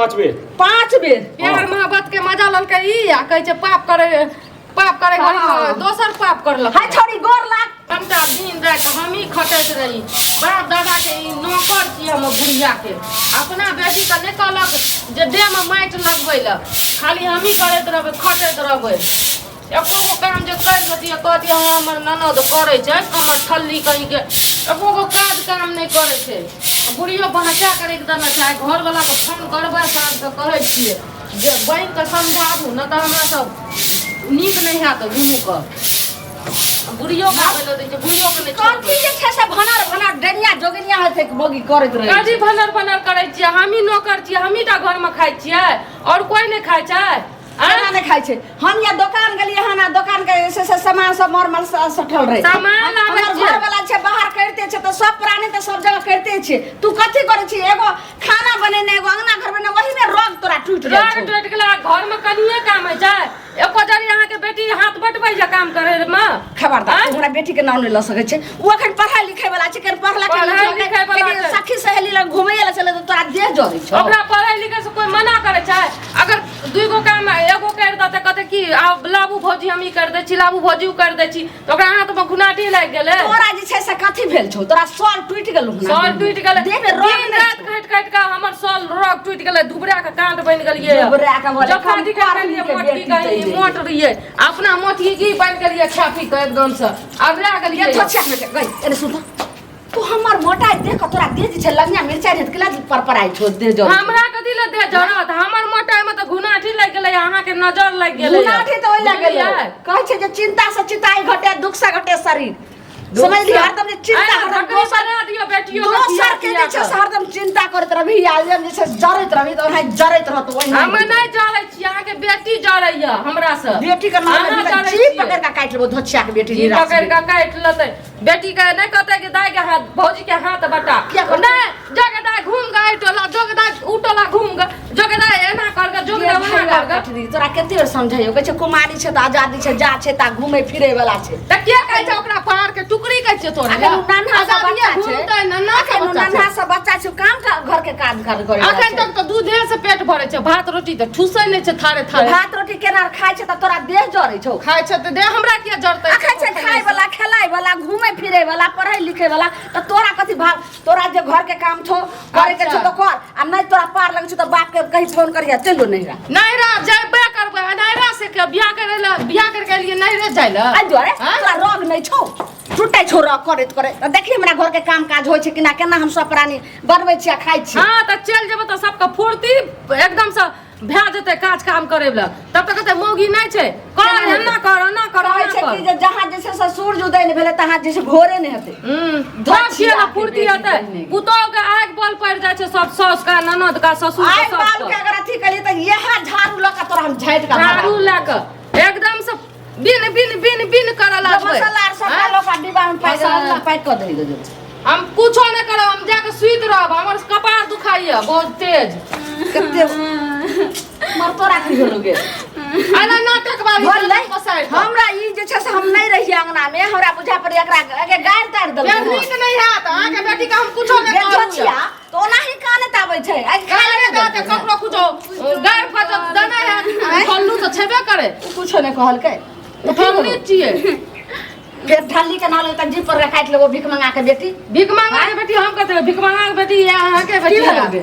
5 बेर 5 बेर प्यार मोहब्बत के मजा ललकै ई आ कहै छै पाप करे घड़ी दोसर पाप करलक हाय छोड़ी गोर लाग हमटा दिन रात हम ही खटैत रही बाप दादा के ई नौकर छी हम बुढ़िया के अपना बेटी के नै कहलक जे देह में माटि लगबै ल खाली हम ही करैत रहबै खटैत रहबै एको गो काम जे कर देतिए कहती हमर ननद करे छै कमर थल्ली कहीं के एको गो काम नहीं करे छै बुढ़ियो बहचा करे के देना चाहे घर वाला के फोन करबै साथ के कहै छियै जे बैंक के समझाबू न त हमरा सब नीक नहीं हैत दुनू के बुढ़ियो खाबै ल दै छै बुढ़ियो के नहीं कथि जे छै से भनर डेनिया जोगनिया हेतै मोगी करैत रहै काजी भनर करै छियै हम ही नौकर छियै हम ही टा घर में खाइ छियै और कोई नहीं खाइ छै खाना नहीं खाई छे हम या दुकान गेलिए हना दुकान के से सामान सब मरमल सठल रहे सामान आबै छै घर वाला छे बाहर करते छे तो सब प्राणी तो सब जगह करते छे तू कथि करे छी एगो खाना बनेने एगो अंगना घर बने वही में रोग तोरा टूट जाय रोग टूट गेला घर में कनिए काम है छै एको जरी अहाँ के बेटी हाथ बटबै जे काम करे में खबरदार हमरा बेटी के नाम नहीं ल सके छे वो अखन पढ़ाई लिखाई वाला छे कर पढ़ला के सखी सहेली लग घुमैया ला चले तो तोरा देह जरै छ ओकरा पढ़ाई लिखाई से कोई मना करे छै अगर दुगो काम एगो कर दते कहते कि आब लाबू भौजी हम ई कर दै छी लाबू भौजी उ कर दै छी तो ओकरा हाथ में गुनाटी लाग गेलै तोरा जे छै से कथि भेल छौ तोरा सर टूट गेलौ सर टूट गेलै देह में रोग दिन रात काट के हमर सर रोग टूट गेलै दुबरा के कांट बन गेलिए दुबरा के बोले जखन दिखा गेलिए मोटकी कहीं मोट रहिए अपना मोटकी की बन गेलिए खा पी के एकदम से अब रह गेलिए छोछा में गई एने सुन तू हमर मोटाई देख के तोरा देह जे लंगिया मिर्चाई हेत केला परपराई छो दे जो हमरा कथि ले दे जरत हमर मोटाई में तो गुनाठी लग गेलै अहाँ के नजर लग गेलै गुनाठी तो लग गेलै कहै छै जे चिंता से चिताई घटे दुख से घटे शरीर समझ लिया हरदम जे चिंता हरदम दोसर दियो बेटियो दोसर के जे छै से हरदम चिंता करत रहबी आलम जे छै जरैत रहबी तो ओना जरैत रहत ओहि हम नहीं जरै छी अहाँ के बेटी जरैया हमरा से बेटी के नाम जी पकड़ के काट लेबो धोछिया के बेटी जी पकड़ के काट लेतै बेटी के नहीं कहते कि दाई के हाथ भौजी के हाथ बटा नहीं जगे दाई घूम गए टोला जगे दाई उटोला घूम गए जगे दाई एना कर के जगे दाई कर के तोरा कते बेर समझाइयो कहै छै कुमारी छै त आजादी छै जा छै ता घूमै फिरै वाला छै त के कहै छै ओकरा पार के टुकड़ी कहै छै तोरा नन्हा सा बच्चा छै घूमतै नन्हा सा बच्चा छै काम का घर के काज करे अखन तक तो दूधे से पेट भरे छै भात रोटी त ठुसै नहीं छै थारे भात रोटी केना खाइ छै त तोरा देह जरै छौ खाइ छै त देह हमरा किया जरतै अखन छै खाइ वाला खेलाइ वाला घूमै फिरै वाला पढ़ाई लिखै वाला त तोरा कथि भाग तोरा जे घर के काम छौ करे के छौ त कर आ नहीं तोरा पार लगे छौ त बाप के कहीं फोन करिया चलो नैरा जेबे करबै नैरा से के बियाह करके लिए नैरे जाइला आ जोरे तोरा रोग नहीं छौ छुट्टे छोरा करैत करे देखी हमरा घर के काम काज होय छै कि ना केना हम सब प्राणी बनबै छी आ खाइ छी हां त चल जेबै त सबके फुर्ती एकदम से भै जेतै काज काम करे वाला तब तक कहते मौगी नहीं छै कर ना कर कहै छै कि जे जहां जे छै सूरज उदय नहीं भेले तहां जे छै भोरे नहीं हेतै धोछिया ना फुर्ती हेतै पुतो के आग बल पड़ जाय छै सब सास का ननद का ससुर का सब बाल के अगर अथी कली त यह झाड़ू ल के तोरा हम झाइट का झाड़ू ल के एकदम से बिन कर लागबै मसाला सब लोग का डिब्बा में पैक कर दे दो हम कुछो नहीं करब हम जाके सुइत रहब हमर कपार दुखाइया बहुत तेज कते मर तोरा की होलोगे आना नाटक बारी हमरा ई जे छै से हम नहीं रही अंगना में हमरा बुझा पड़े एकरा आगे गाड़ ताड़ दल यार नीक नहीं हात आहाँ के बेटी का हम कुछो नहीं कहलिया तो ओना ही काने ताबै छै आ काने दाते ककरो कुछो गाड़ फजत दना है फल्लू तो छेबे करे कुछो नहीं कहलकै तो फल्लू छिए फिर ढाली के नाल तक जी पर काट लेबो भीख मंगा के बेटी के बेटी हम कहते भीख मंगा के बेटी या अहाँ के बेटी लगे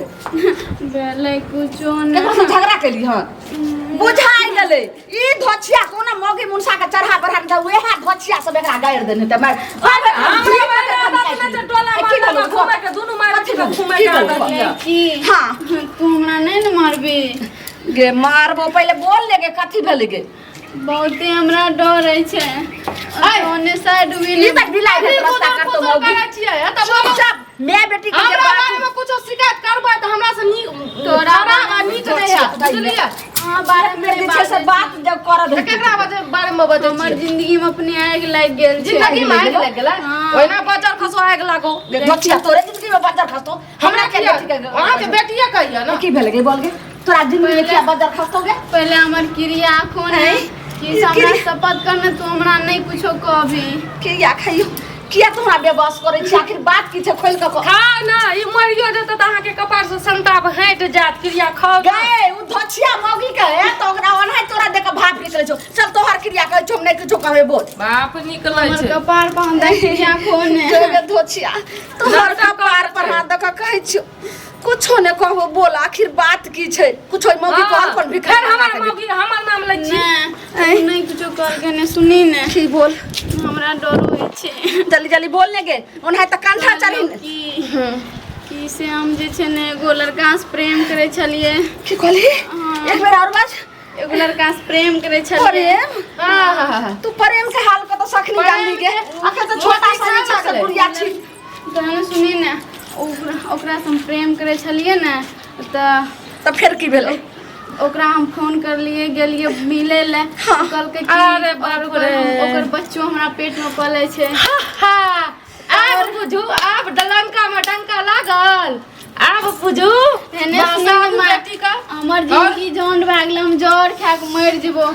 बेले कुछो न केकरो से झगड़ा केली हन बुझाई गेलै ई धोछिया कोना मौगी मुनसा के चढ़ा बढ़ा दे वेहा धोछिया सब एकरा गाड़ देने त मैं टोला मार घुमे के दुनु मार के घुमे के की हां तू हमरा नहीं न मारबे गे मारबो पहले बोल ले गे कथि भेल गे बहुते हमरा डर है छै ओने साइड ई तक दिलाई दे रास्ता कर तो मौगी छिए त चुपचाप मैं बेटी के बारे में कुछ शिकायत करबै त हमरा से तोरा नीक नहीं है बुझलिए हां बारे में जे से बात जब कर दे केकरा बारे में बजे हमर जिंदगी में अपने आग लाग गेल छै जिंदगी में आग लाग गेला ओइना बजर खसो आग लागो धोछिया तोरे जिंदगी में बजर खसतो हमरा के बेटी के अहाँ के बेटिया कहिया ना की भेल गे बोल गे तोरा जिंदगी में क्या बजर खसतो गे पहले हमर क्रिया कोन है कि हमरा शपथ करने तू हमरा नहीं कुछो कहबी क्रिया खइयो किया तोरा बेबस करै छी आखिर बात की छै खोल के कह खा ना ई मरियो जेतै त अहाँ के कपार से संताप हट जात क्रिया खाओ गए उ धछिया मौगी के है तो ओकरा ओनहाय तोरा देख के भाप निकलै छौ चल तोहर क्रिया कहै छौ नै किछो कहबे बोल बाप निकलै हमर छै कपार पर हम देख क्रिया कोने तोरे धछिया तोहर कपार पर हाथ दक कहै छौ कुछो नै कहबो बोल आखिर बात की छै कुछो मौगी कहल कोन भिखारी हमर मौगी हमर नाम लै छी नहीं कुछो कर के ने सुनी ने की बोल हमरा डर होय छै जल्दी जल्दी बोल ने गे ओनहाय त कंठा चढ़ी की से हम जे छै ने एगो लड़का से प्रेम करे छलिए की कहली एक बेर और बात एगो लड़का से प्रेम करे छलिए प्रेम तू प्रेम के हाल के तो सखनी जानली गे अखन तो छोटा सा नीचा से बुढ़िया छी तहन सुनी ने ओकरा से हम प्रेम करे छलिए ने त फिर की भेलै ओकरा हम फोन करलिए गेलिए मिले ले कहलकै कि अरे बाप रे ओकर बच्चो हमरा पेट में पलै छै आब बुझू आब डलंका में डंका लागल आब बुझू एने सुनी बेटी का हमर जिंदगी झंड भए गेल हम जड़ खा के मर जेबो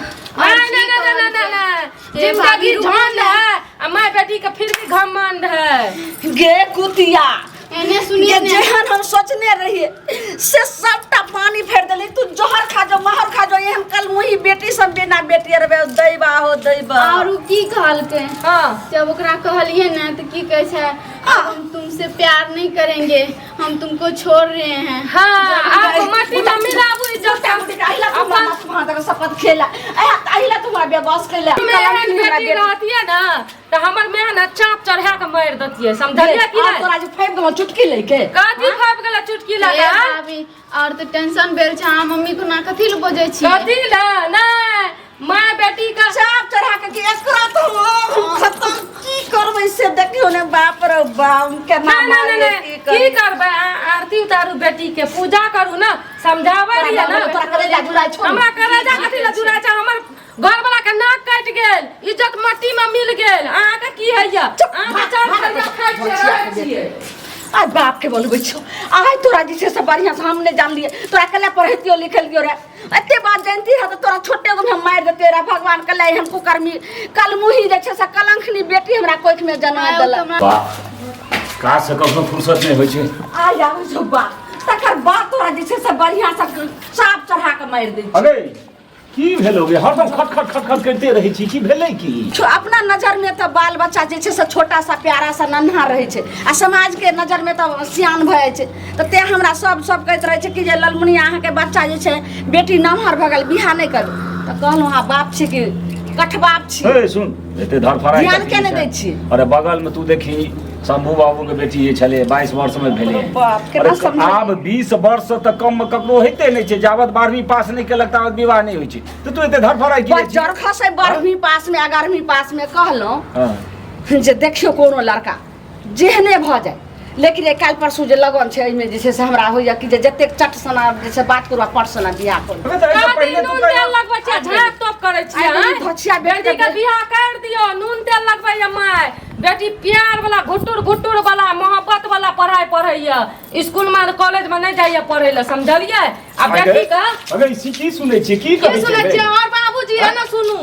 जिंदगी झंड है आ माय बेटी का फिर भी घमंड है गे कुतिया एने सुनिए ये ने जेहन हम सोचने रहिए से सबटा पानी फेर देली तू जोहर खा जो महर खा जो एहन कल मुही बेटी सब बिना बेटी रबे दैबा हो दैबा और की कहलकै हां जब ओकरा कहलिए ना तो की कहै छै अब हम तुमसे प्यार नहीं करेंगे हम तुमको छोड़ रहे हैं हां आप मट्टी में मिलाबू इज्जत आइला अपन वहां तक शपथ खेला आइला तुम्हारा बेबस कैला बेटी रहती है ना तो हमर मेहनत चाप चढ़ा के मार देतिए समझलिए कि नहीं तोरा जो फेंक देलो चुटकी लेके काठी फाप गेला चुटकी लगा भाभी और तो टेंशन भेल छै अहाँ मम्मी को ना कथि ल बजै छी कथी ला नहीं माय बेटी का चाप चढ़ा के कि एकरा तो खत्म की करबै से देखियो ने बाप रे बाप के नाम मारे की करबै आरती उतारू बेटी के पूजा करू ना समझाबै रहिए ना तोरा करे जा जुड़ाई छोड़ हमरा करे जा कथी ला जुड़ा छै हमर घर वाला के नाक काट गेल इज्जत मट्टी में मिल गेल अहाँ के की हैया अहाँ के चार खरिया खाइ छियै आ बाप के बोलबै छौ आइ तोरा जे छै से बढ़िया से हम नै जान लिए तोरा कले पढ़ैतियो लिखलियो रे एते बात जानती है तो तोरा छोटे गो में मार देते रे भगवान कले हम कुकर्मी कल मुही जे छै से कलंखनी बेटी हमरा कोख में जन्म देलक का से कखनो फुर्सत नहीं होय छै आ जाऊ जो बात तकर बात तोरा जे छै से बढ़िया से चाप चढ़ा के मार दे अरे की भेलोगे हरदम खट खट खट खट करते रही छी की भेलै की अपना नजर में तो बाल बच्चा जे छै से छोटा सा प्यारा सा नन्हा रहे छै आ समाज के नजर में तो सियान भ जाय छै त ते हमरा सब कहैत रहे छै कि जे ललमुनी अहाँ के बच्चा जे छै बेटी नमहर भ गेल बियाह नहीं करू त कहलहुं हां बाप छी कि कठबाप छी ए सुन एते धरफराई ध्यान के नहीं दै छी अरे बगल में तू देखी शंभू बाबू के बेटी ये छले 22 वर्ष में भेले बाप के ना समझ आब 20 वर्ष तक कम में ककरो हेते नहीं छै जावत 12वीं पास नहीं केलक तावत विवाह नहीं होय छै तो तू एते धरफराई की बस जर खसे 12वीं पास में 11वीं पास में कहलहुं हां जे देखियो कोनो लड़का जेहने भ जाए लेकिन ये काल परसू जे लगन छै एमे जे छै से हमरा होइया कि जे जतेक चट सना जे छै बात करबा पट सना बियाह कर अबे तो ऐसे पहले तू तेल लगबै छै झाक टॉप करै छी धछिया बेटी के बियाह कर दियो नून तेल लगबै माय बेटी प्यार वाला घुटुर वाला मोहब्बत वाला पढ़ाई पढ़ैया स्कूल में कॉलेज में नहीं जाइए पढ़े ला समझलिए आ बेटी का अगर इसी की सुनै छी की कहै सुनै छी और बाबूजी है ना सुनू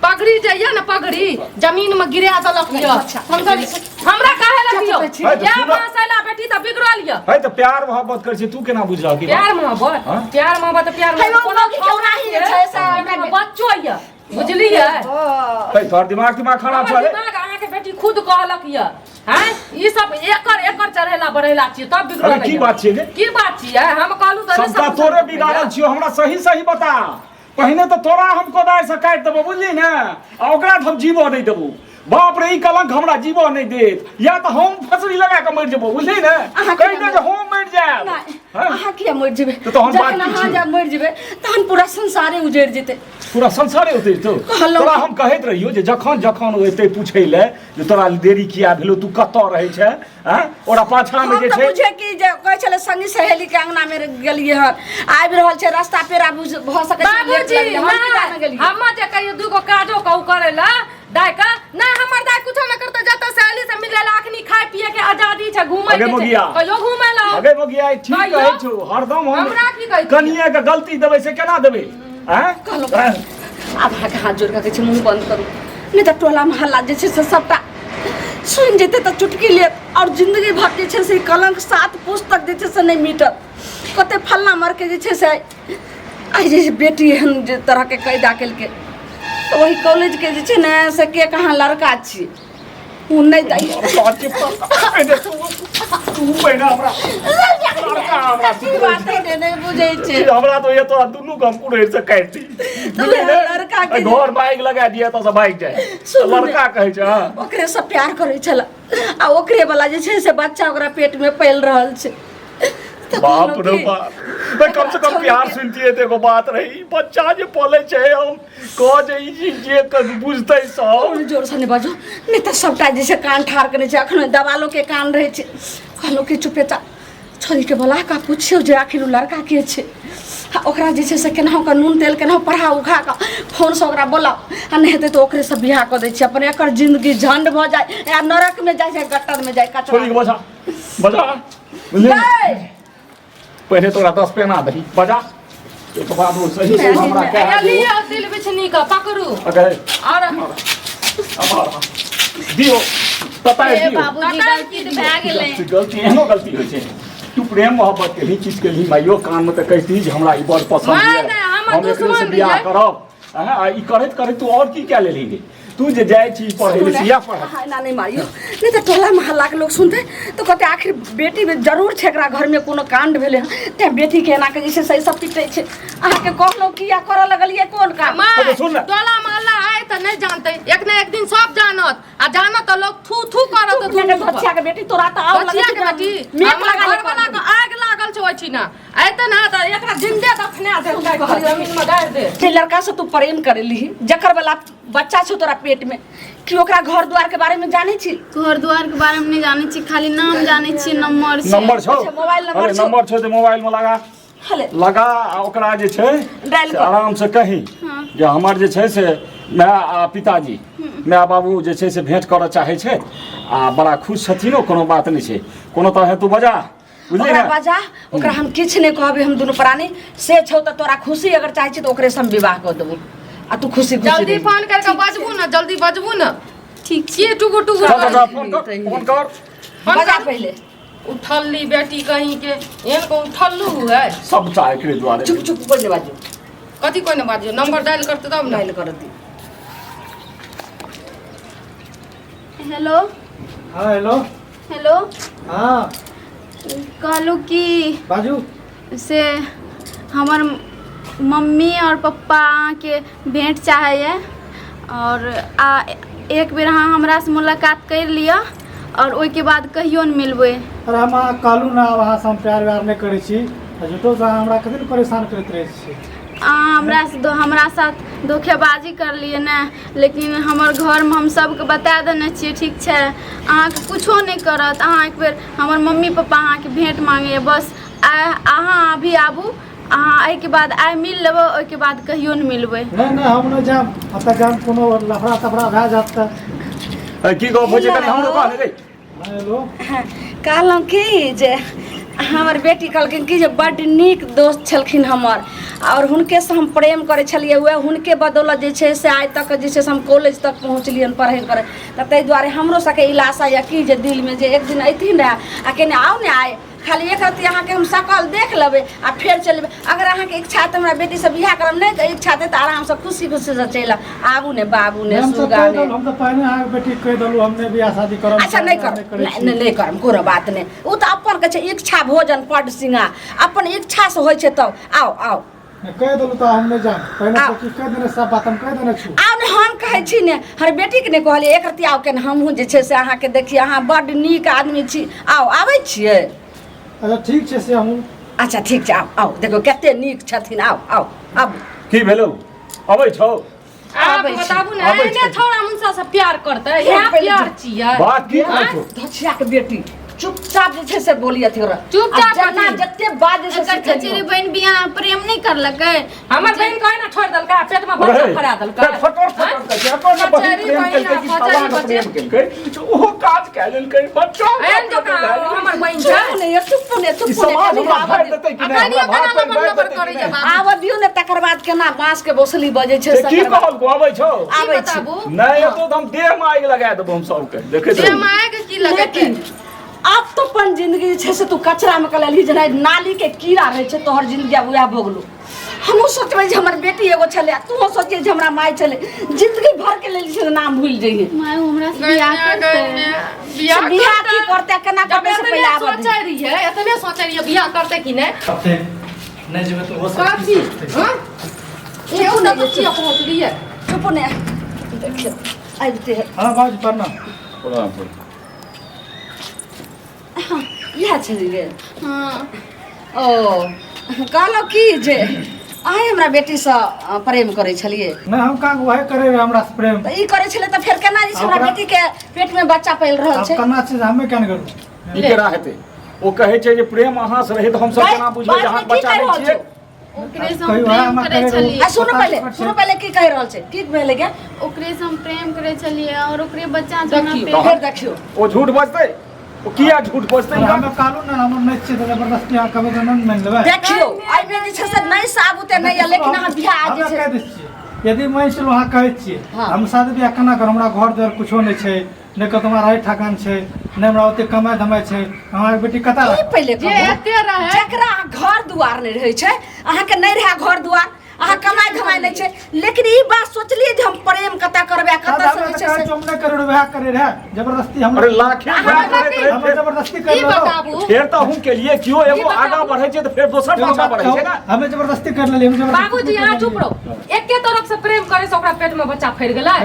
पगड़ी जाइए ना पगड़ी जमीन में गिरा देलक ये समझली हमरा काहे लगियो या मासैला बेटी त बिगड़ल ये है तो प्यार मोहब्बत कर छी तू केना बुझला की प्यार मोहब्बत खौराही छै से बच्चो ये बुझलिए है तोर दिमाग खराब छै दिमाग अहाँ के बेटी खुद कहलक ये हैं ई सब एकर चढ़ेला बढ़ेला छी तब बिगड़ल अरे की बात छै की बात छी हम कहलू त सबका तोरे बिगाड़ल छियो हमरा सही बता पहिने तो तोरा हम कोदारि से काटि देबो बुझली ने आ ओकरा हम जीवो नहीं देबो बाप रे ई कलंक हमरा जीवो नहीं देत या तो हम फसरी लगा के मर जेबो बुझली ने कहि दे जे हम मर जाब अहाँ किया मर जेबे तो हम बात जखन अहाँ जब मर जेबे तहन पूरा संसारे उजड़ जेते पूरा संसारे होते तो तोरा हम कहैत रहियो जे जखन ओते पूछै ले जे तोरा देरी किया भेलो तू कतौ रहै छै हैं ओरा पाछा में जे छै पूछे कि जे कहै छले संगी सहेली के अंगना में गेलिए हन आबि रहल छै रास्ता पेरा भ सकै छै बाबूजी हम जे कहियो दुगो काजो कहू करे ला दाय का ना हमर दाय कुछो न करते जत सहेली से मिले ला अखनी खाय पिए के आजादी छै घूमै के कहियो घूमै ला अगे मगिया ठीक कहै छौ हरदम हमरा की कहै कनिया के गलती देबै से केना देबै हैं कहलो आब हाथ जोड़ के कहै छै मुंह बंद करू नहीं तो टोला मोहल्ला जे छै से सबटा सुन जेते तो चुटकी ले और जिंदगी भर जे छै से कलंक 7 पुस्तक जे छै से नहीं मिटत कते फलना मर के जे छै से आई जे बेटी एहन जे तरह के कैदा केलके तो वही कॉलेज के जे छै ने से के कहाँ लड़का छी उ नहीं दाई तू पहिने हमरा लड़का हमरा बात नहीं बुझै छै हमरा तो ये तो दुनू गम कुड़े से काटती लड़का के घर बाइक लगा दिया तो सब बाइक जाए लड़का कहै छै ओकरे से प्यार करे छला आ ओकरे वाला जे छै से बच्चा ओकरा पेट में पल रहल छै बाप रे बाप मैं कम से कम प्यार सुनती है देखो बात रही बच्चा जे पले छै हम कह जे ई चीज जे बुझतै सब जोर से नहीं बाजो नहीं तो सबटा जे छै कान ठार करे छै अखन दवालो के कान रहे छै कहलो कि चुपेचा छोरी के बोला का पूछियो जे आखिर उ लड़का के छै ओकरा जे छै से केनाहु का नून तेल केनाहु पढ़ा उखा का फोन से ओकरा बोला आ नहीं हेतै तो ओकरे से बियाह क दै छै अपन एकर जिंदगी झंड भ जाए या नरक में जाए छै गट्टर में जाए छोरी के कचरा बजा बुझलिए पहले तोरा 10 पेना दही बजा एक बात वो सही से हमरा कह लिया दिल बिछनी का पकड़ू अगर और अब दियो पता है दियो बाबूजी गलती तो भए गेलै गलती एहनो गलती होइ छै तू प्रेम मोहब्बत के ही चीज के लिए माइयो कान में तो कहती जे हमरा ई बड़ पसंद है हम एकरे से बियाह करब हां ई करत करत तू और की क्या ले लेंगे तू जे जाए छी पढ़े ले सिया पढ़ ना नहीं मारियो नहीं तो टोला मोहल्ला के लोग सुनते तो कहते आखिर बेटी में जरूर छै एकरा घर में कोनो कांड भेले ते बेटी के एना के जैसे सही सब पिटे छै आहा के कहलो किया करे लगलिए कोन काम सुन टोला मोहल्ला आए तो नहीं जानते एक ना एक दिन सब जानत आ जानत तो लोग थू थू करत तो बच्चा के बेटी तोरा तो आव बच्चिया के बेटी मेक लगा घर वाला के आग लागल छै ओछि ना आइते ना त एकरा जिंदे दफना दे जमीन में गाड़ दे जे लड़का से तू प्रेम करेली जकर वाला बच्चा छौ तोरा पेट में कि ओकरा घर द्वार के बारे में जाने छी घर द्वार के बारे में नहीं जाने छी खाली नाम जाने छी नंबर छौ मोबाइल नंबर अरे नंबर छौ तो मोबाइल में लगा हले लगा ओकरा जे छै डायल कर आराम से कही जे हमर जे छै से माय आ पिताजी माय बाबू जे छै से भेंट करऽ चाहे छै आ बड़ा खुश छथिन कोनो बात नहीं छै कोनो तरह तू बजा बुझली ओकरा ना बाजा ओकरा हम किछ नहीं कहबे हम दुनू प्राणी से छौ त तोरा खुशी अगर चाहे छी तो ओकरे से हम विवाह कर देबो आ तू खुशी खुशी जल्दी फोन करके बजबू ना जल्दी बजबू ना ठीक के टुकु टुकु फोन कर बजा पहले उठल्ली बेटी कहीं के एहन को उठल्लू है सब चाहे के द्वारे चुप चुप बोल बाजू कथी कोई ना बाजियो नंबर डायल करते तब ना डायल कर दी हेलो हाँ हेलो हेलो हाँ कहलू कि बाजू से हमर मम्मी और पप्पा के भेंट चाहे और एक बेर अहाँ हमरा से मुलाकात कर लिअ और ओहिके बाद कहियो न मिलबै अरे हम अहाँ कहलू ना वहाँ से हम प्यार व्यार नहीं करे छी झूठो से हमरा कथी परेशान करते रहे छी अहाँ हमरा साथ धोखेबाजी कर लिए ने लेकिन हमर घर में हम सबके बता देने छियै ठीक छै अहाँके कुछो नहीं करत अहाँ एक बेर हमर मम्मी पप्पा अहाँके भेंट मांगे बस अहाँ अभी आबू अहाँ एहिके बाद आइ मिल लेबै ओहिके बाद कहियो नहीं मिलबै नहीं हम नहीं जाम अब तक जाम कोनो लफड़ा तफड़ा भए जात त की गप होइ छै कनी हमरो कहने रे हेलो कहलहुँ कि जे हमर बेटी कहलखिन कि जे बड्ड नीक दोस्त छलखिन हमर और हुनके से हम प्रेम करे छलिए हुए हुनके बदौलत जे छै से आइ तक जे छै से हम कॉलेज तक पहुँचलिए पढ़ै करे तऽ ताहि दुआरे हमरो सबके इलासा यऽ कि जे दिल में जे एक दिन अयथिन रहे आ केने आउ ने आए खाली एक रत्ती अहाँके हम सकल देख लेबै आ फेर चलबै अगर अहाँके इच्छा तऽ हमरा बेटी से बियाह करब नहीं तऽ इच्छा तऽ आराम से खुशी खुशी से चलि आबू ने बाबू ने सुगा ने हम तो पहले अहाँ बेटी कह दलू हमने बियाह शादी करब अच्छा नहीं कर नहीं करब कोनो बात नहीं ओ तऽ अपन के छै इच्छा भोजन पड सिंगा अपन इच्छा से होइ छै तब आओ आओ कह दलू तो हम नहीं जाम पहले तो कह देने सब बात हम कह देने छी आउ ने हम कहै छी ने हर बेटी के ने कहलिए एक रत्ती आउ के हमहूँ जे छै से अहाँके देखिए अहाँ बड्ड नीक आदमी छी आउ आबै छियै अच्छा ठीक छै से हम अच्छा ठीक छै आउ आउ देखो कते नीक छथिन आउ आउ आबू की भेलौ अबै छौ आप बताबू ना एने थोड़ा मुनसा से प्यार करते यहाँ प्यार छियै बात की कहै छौ धछिया के बेटी चुपचाप जे छै से बोलिए थोड़ा चुपचाप जना कथी? जते बात जे छै एकर से चचेरी बहन बियाह प्रेम नहीं करलकै। हमर बहन कहे ना छोड़ दलका पेट में बच्चा फरा दलका फटोर फटोर के अपन बहिन चचेरी प्रेम बहिन केलकै कि आ फलाना फचरी प्रेम केलकै तो ओहो काज कए लेलकै बच्चा एहन जका हमर बहन छै चुप ने चुप ने ई समाज हमरा भाग देतै कि अपना नहीं लिए हमरा केना भाग लबर देतै करे कि जे नहीं? बाबू आब दियो ने तकर बाद केना बांस के बोसली बजे छै से की सकर कहल को आबै छौ आबै छै बताबू नहीं तो हम देह में आगि लगा देबो हम सबके देखे जे माय के की लगते लेकिन अब तो अपन जिंदगी जे छै से तू कचरा में कलली जेना नाली के कीड़ा रहे छै तोहर जिंदगी अब वएह भोगलू। हमहूँ सोचबै जे हमर बेटी एगो छलै तूहो सोचिए जे हमरा माय छलै जिंदगी भर के लेल छै नाम भूल जइए माय हमरा से बियाह करते। बियाह की करते केना करते से पहले आब सोचे रहिए इतने सोचे रहिए बियाह करते कि नहीं सबसे नहीं जेबे तो वो सब काची हां ये उन तो चिया पहुंच लिए चुप ने देखियो आइते हां बाबूजी प्रणाम। इएह छलिए हाँ ओ कहलौ की जे अहाँ हमरा बेटी से प्रेम करै छलिए नहीं हम कहाँ वह करे रहे हमरा से प्रेम। तऽ ई करै छलै तऽ फेर केना जे छै हमरा बेटी के पेट में बच्चा पल रहल अब छै करना चीज हमें क्या नहीं करूँ। ई केना हेतै ओ कहै छै जे प्रेम अहाँ से रहे तो हम सब केना बुझबै जे अहाँ बच्चा नहि छियै ओकरे से कहियो हम हमरा प्रेम करे करे छलिए। आ सुनो पहले की कहि रहल छै ठीक भेलै के ओकरे से हम प्रेम करे छलिए और ओकरे बच्चा छै हमरा देखियो, पे। फेर देखियो ओ झूठ बजतै ओ किया झूठ बजतै हमें कानून ना हम नहीं चाहिए तो जबरदस्ती यहाँ कभी नहीं मान लेबे। देखियो एहिमे जे छै से नहि साबुते नहि है लेकिन अहाँ बियाह जे हमें छै कह दै छियै यदि मैं चलो वहाँ कहै छियै हाँ। हम शादी बियाह केना कर हमरा घर द्वार कुछो नहीं छै नहीं कतो हमरा रहे ठकान छै नहीं हमरा ओते कमाई धमाई छै हमार बेटी कता ई पहिले जे एते रहे जकरा घर दुआर नहि रहै छै अहाँके नहि रहै घर दुआर अहाँ कमाई धमाई नहि छै लेकिन ई बात सोचलिए जे हम प्रेम कतऽ करबै कतऽ से जे छै से हम नहीं करे वह करे रहे जबरदस्ती हम अरे लाखे अहाँ करैत रहै हमें फेर- जबरदस्ती ई कर लो बताबू फेर तऽ हम केलिए कियो एगो आगा बढ़ै छै तऽ फेर दोसर पाछा बढ़ै छै ना हमें जबरदस्ती कर लेली हम जबरदस्ती बाबूजी यहाँ चुप रहो एके तरफ से प्रेम करे से ओकरा पेट में बच्चा फैर गेलै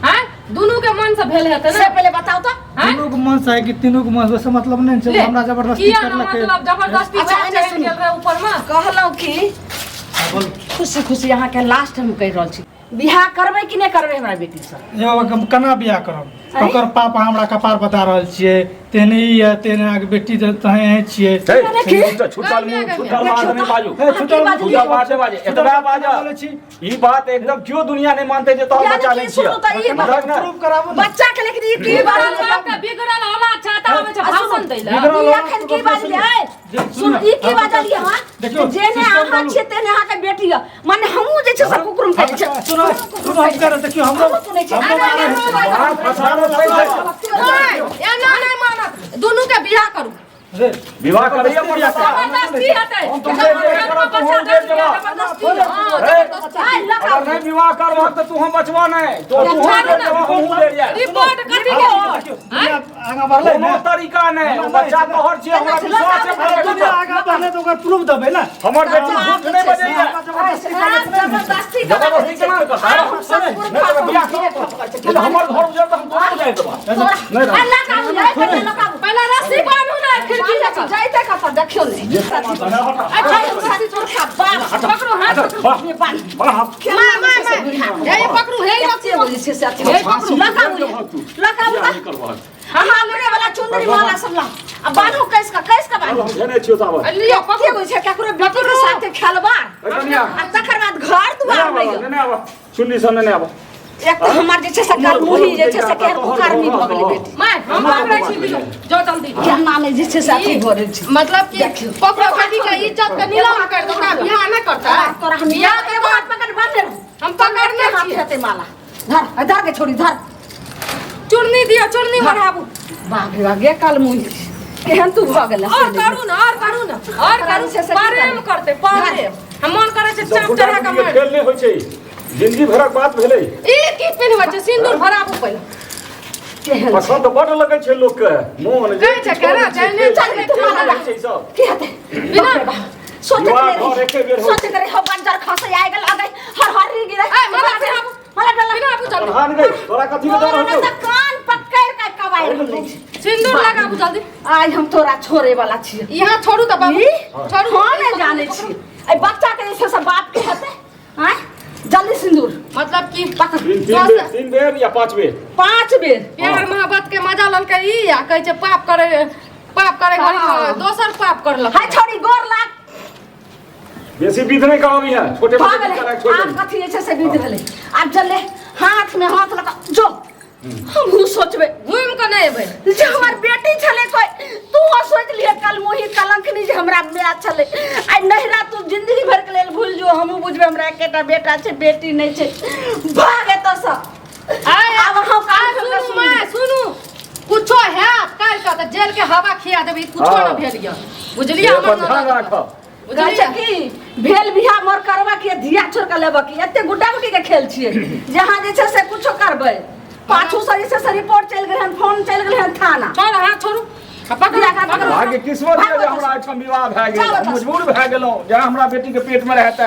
हैं दोनों के मन से भेल हेतै से ना पहिले बताओ तो हैं तीनों को मन चाहे कि तीनों को मन वैसे मतलब नहीं ले, है हमरा जबरदस्ती किया कर ना लके मतलब जबरदस्ती अच्छा, चढ़ एने चढ़ सुनू। गेल रहे ऊपर में कहलहुँ कि बोल खुशी खुशी अहाँके लास्ट हम कहि रहल छी बियाह करबै कि नहि करबै हमरा बेटी से यो हम केना बियाह करब ओकर पापा हमरा कपार बता रहल छियै तेने ई है तेने आगे बेटी जे तहे है छियै हे, छुटल मुंह छुटल बात नहि बाजू हे, छुटल मुंह, छुटल बात नहि बाजे एतबा बाजा बोलै छी ई बात एकदम क्यों दुनिया नहीं मानते जे तोहर यानी बच्चा कि नहीं सुनू छियै तऽ ई बुझलक ने? प्रूफ कराबू ना बच्चा के लेकिन ई की बिगड़ल बात बाप के बिगड़ल औलाद चाहता हमें से भाषण दैला बिगड़ल ई एखन की बाजलियै सुन ई की बाजलियै अहाँ देखियौ, जेने सिस्टम अहाँ बोलू। छियै तेने अहाँके बेटी यऽ माने हमहूँ जे छै से कुकुरम खाइ छै सुनो सुनो हम कर देखियो हम हमहूँ सुनै छियै बाहर फसानो नहीं है। एना नहीं मानत दोनों के बियाह करू रे विवाह करिए मुझे जबरदस्ती हेतै हम तुम दे दिया करो, तू हम दे देबा। अगर नहीं विवाह करबो तो तू हम बचबो नहीं तो तू हम दे देबो हम दे दिया रिपोर्ट कथी के हो आगा बढ़ले कोनो ना तरीका नहीं वो बच्चा तोहर छियै हमरा विश्वास है हमरा दुनिया बेटा। आगा बढ़ले तो ओकर प्रूफ देबे ना हमर बेटी झूठ नहीं बजैया जबरदस्ती जबरदस्ती केना करता है नहीं बियाह करो हमर घर उजड़ तो हम तोड़ जाए देबा पहले रस्सी बांधू ना खिड़की लगा जाइते कतऽ देखियौ ने अच्छा रस्सी छोड़ खा बाप पकड़ो हाथ बड़ा हाथ ये पकड़ू हे रस्सी बोली छै से अथी लगाबू अहाँ हमरे वाला चुंदरी वाला सब ला आ बान्हू कैस का बान्हू हम घेने छियो साहब लियो के पकड़ो होइ छै ककरो बेटी के साथे खेलबार आ तकर बाद घर दुआर नहीं रहियो नहीं आवा सुनली सन नहीं आवा एक तो हमर जे छै से कर्मुही जे छै से केहन कुकर्मी भऽ गेलै बेटी मैं हम पकड़ै छी लियो जो जल्दी केना नहि जे छै से अथी भऽ रहल छै मतलब कि पकड़ो बेटी के इज्जत के नीलाम कर दो का बियाह न करता तोरा हम बियाह के एगो बाद हाथ पकड़ बांध ले हम पकड़ने हाथ छी हेतै माला धर के छोड़ी धर चुन्नी दियो चुन्नी मढ़ाबू बाप रे बाप गे कर्मुही केहन तू भऽ गेलै और करू ना और करू ना और करू से प्रेम करते प्रेम हम मन करे छै चाप चढ़ा के मार खेल नहीं होय छै जिंदगी भरक बात भेलै ई की पिनबै छै सिंदूर भराबू पहिले केहन पसंद बड़ लगै छै लोक के मोन कहै छै केना छै ने चल तुम्हारा छै सब की हेतै बिना सोचे युवा घर एके बेर होइ सोचे करे हो बंजर खसे आइ गेल अगै हर हर री गिरे ए मला बिराबू मला डला बिना आपू चल प्रधान गई तोरा कथी के डर तोरा होतो त कान पकड़ के कबाइ रहलै छै सिंदूर लगाबू जल्दी आइ हम तोरा छोड़े वाला छियै यहाँ छोड़ू त बाबू छोड़ू हम नहि जानै छी ए बच्चा के जे छै से बाप के हेतै हैं जल्दी सिंदूर मतलब कि पकड़ तीन बेर या 5 बेर 5 बेर प्यार मोहब्बत के मजा ललकै ई आ कहै छै पाप करे पाप करे घड़ी हाँ। दोसर पाप करलक हाय छोड़ी गोर लाग बेसी विध नहीं कराबी है छोटे भाग मोटे ले करा छोड़ आप कथी जे छै से विध भेलै आब चले हाथ में हाथ लगा जो हमहू सोचबे घूम के नहीं अबै जे हमर बेटी छले कोई तू सोच लिए कल मोही कलंकनी जे हमरा माय छले आइ नहिरा तू जिंदगी भर के लेल भूल जो हमहू बुझबे हमरा एकेटा बेटा छै बेटी नहीं छै भाग एत से आब हम सुनू माय सुनू कुछो है काल का त जेल के हवा खिया देबी कुछो हाँ। न भेल गया बुझलिए हमर ध्यान राख कहै छै कि भेल बिहा मोर करबा के धिया छोड़ के लेबा की एते गुड्डा गुड्डी के खेल छियै जहां जे छै से कुछो करबै पाछू से रिपोर्ट चल गेल हन फोन चल गेल हन थाना छोड़ हाथ छोड़ू पकड़ा भाग्य किस्मत है जे हमरा एठम विवाह भए गेल चलो, मजबूर भए गेलहुँ जे हमरा बेटी के पेट में रहता